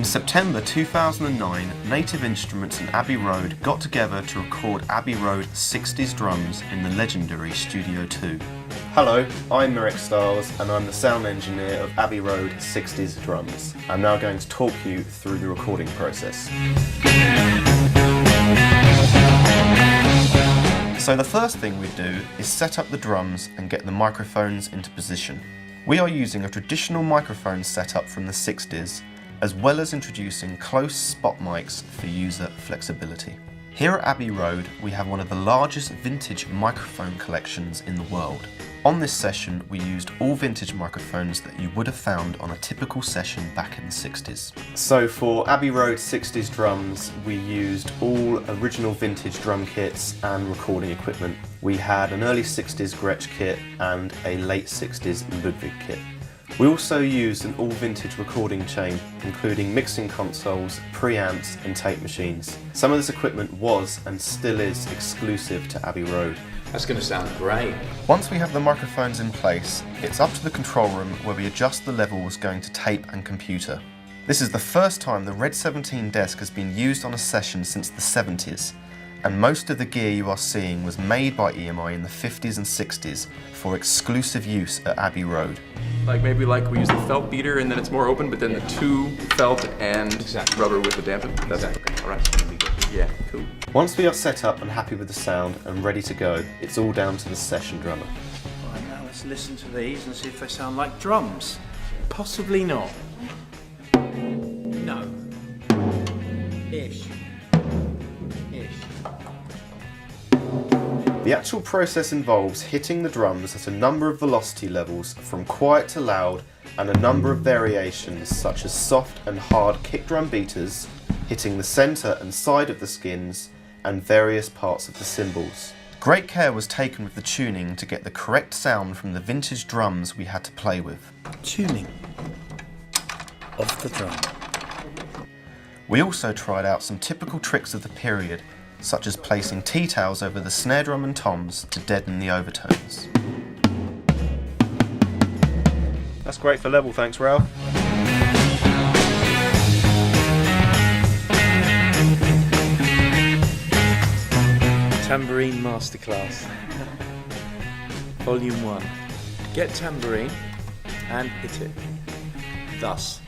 September 2009, Native Instruments and Abbey Road got together to record Abbey Road 60s drums in the legendary Studio 2. Hello, I'm Mirek Stiles and I'm the sound engineer of Abbey Road 60s drums. I'm now going to talk you through the recording process. So the first thing we do is set up the drums and get the microphones into position. We are using a traditional microphone setup from the 60s, as well as introducing close spot mics for user flexibility. Here at Abbey Road, we have one of the largest vintage microphone collections in the world. On this session, we used all vintage microphones that you would have found on a typical session back in the 60s. So for Abbey Road 60s drums, we used all original vintage drum kits and recording equipment. We had an early 60s Gretsch kit and a late 60s Ludwig kit. We also used an all-vintage recording chain, including mixing consoles, preamps and tape machines. Some of this equipment was and still is exclusive to Abbey Road. That's going to sound great. Once we have the microphones in place, it's up to the control room where we adjust the levels going to tape and computer. This is the first time the Red 17 desk has been used on a session since the 70s, and most of the gear you are seeing was made by EMI in the 50s and 60s for exclusive use at Abbey Road. Maybe we use the felt beater and then it's more open, but then the two felt and rubber with the dampen. That's okay. All right. Yeah, cool. Once we are set up and happy with the sound and ready to go, it's all down to the session drummer. Right, now let's listen to these and see if they sound like drums. Possibly not. No. Ish. The actual process involves hitting the drums at a number of velocity levels from quiet to loud, and a number of variations such as soft and hard kick drum beaters, hitting the centre and side of the skins, and various parts of the cymbals. Great care was taken with the tuning to get the correct sound from the vintage drums we had to play with. Tuning of the drum. We also tried out some typical tricks of the period, such as placing tea-towels over the snare drum and toms to deaden the overtones. That's great for level, thanks Ralph. Tambourine Masterclass. Volume 1. Get tambourine and hit it. Thus.